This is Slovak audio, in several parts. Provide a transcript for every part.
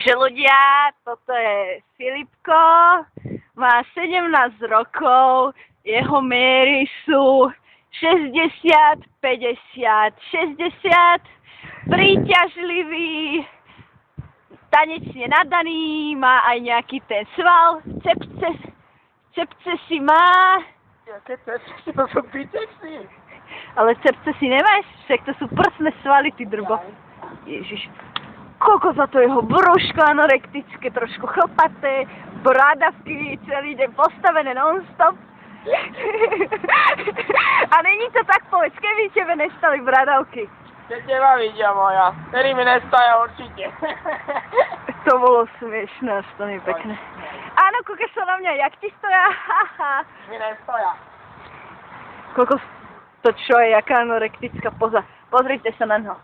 Že ľudia, toto je Filipko, má 17 rokov, jeho miery sú 60, 50, 60, príťažlivý, tanečne nadaný, má aj nejaký ten sval, cepce si má. Jaké cepce? To sú bicepsy. Ale cepce si nemáš? Však to sú prsné svaly, ty drbo. Ježiš. Koľko za to jeho brúško anorektické, trošku chlpaté, brádavky celý deň postavené non-stop. A není to tak, povedz, keby tebe nestali brádavky. Keď teba vidia moja, ktorý mi nestaja určite. To bolo smiešné, to nie je pekné. Áno, kúkaš sa na mňa, jak ti stoja? Haha. Mi nestoja. Koľko to čo je, jaká anorektická poza. Pozrite sa na ňo.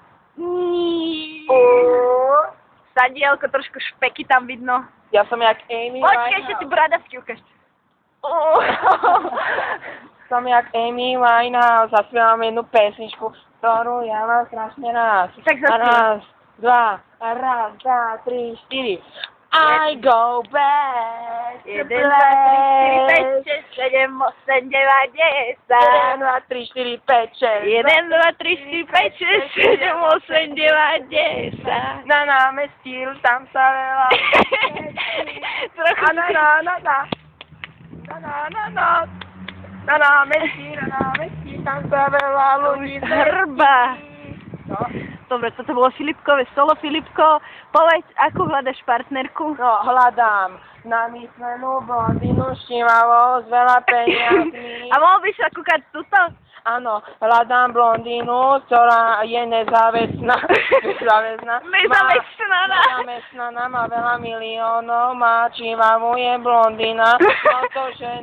Stadielko, trošku špeky tam vidno. Ja som jak Amy Winehouse. Počkej, ešte si bradavky ukáž. Som jak Amy Winehouse. Zaspievam jednu pesničku, ktorú ja mám strašne rád. Tak zaspievaj. Raz, dva, tri, štyri. I go back to 1, 2, 3, 4, 5, 6, 7, 8, 9, 10. 1, 2, 3, 4, 5, 6. 1, 2, 3, 4, 5, 6, 7, 8, 9, 10. Na námestí, tam sa veľa. Na námestí, tam sa veľa ľudí. Hrba. No. Dobre, toto bolo Filipkové solo. Filipko, povedz, ako hľadaš partnerku? No, hľadám namyslenú blondínu štímavou s veľa peniazmi. A mohol by sa kúkať tuto? Áno, hľadám blondínu, ktorá je nezáväzná. Nezamestnaná, má veľa miliónov, má čivavu, je blondína. No to, že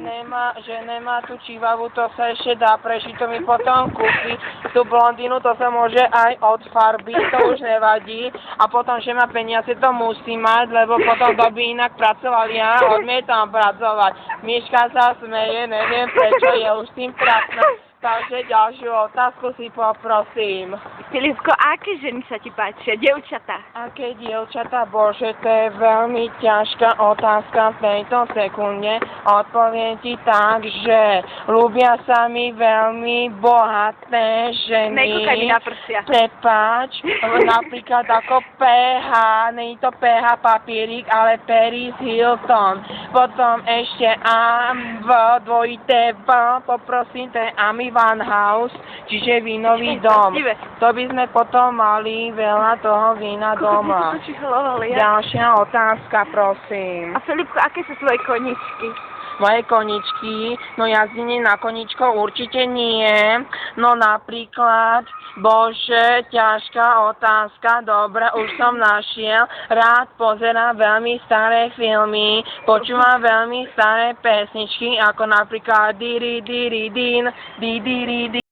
nemá tú čivavu, to sa ešte dá prežiť, to mi potom kúpi. Tú blondínu, to sa môže aj odfarbiť, to už nevadí. A potom, že má peniaze, to musí mať, lebo potom to by inak pracoval. Ja odmietam pracovať. Miška sa smeje, neviem prečo, je už tým trápna. Takže ďalšiu otázku si poprosím. Filipko, aké ženy sa ti páčia? Dievčatá? Aké dievčatá? Bože, to je veľmi ťažká otázka v tejto sekunde. Odpoviem ti tak, že ľúbia sa mi veľmi bohaté ženy. Nekúkaj mi na prsia. Prepáč, napríklad ako PH, nie je to PH papierik, ale Paris Hilton. Potom ešte dvojité V, poprosím, to je Amy Winehouse, čiže vínový dom. To by sme potom mali veľa toho vína doma. Ďalšia otázka, prosím. A Filipko, aké sú tvoje koničky? Moje koničky, no jazdenie na koničko určite nie. No napríklad, bože, ťažká otázka, dobre, už som našiel. Rád pozerám veľmi staré filmy, počúvam veľmi staré pesničky, ako napríklad Diri Diri Din, Diri Diri.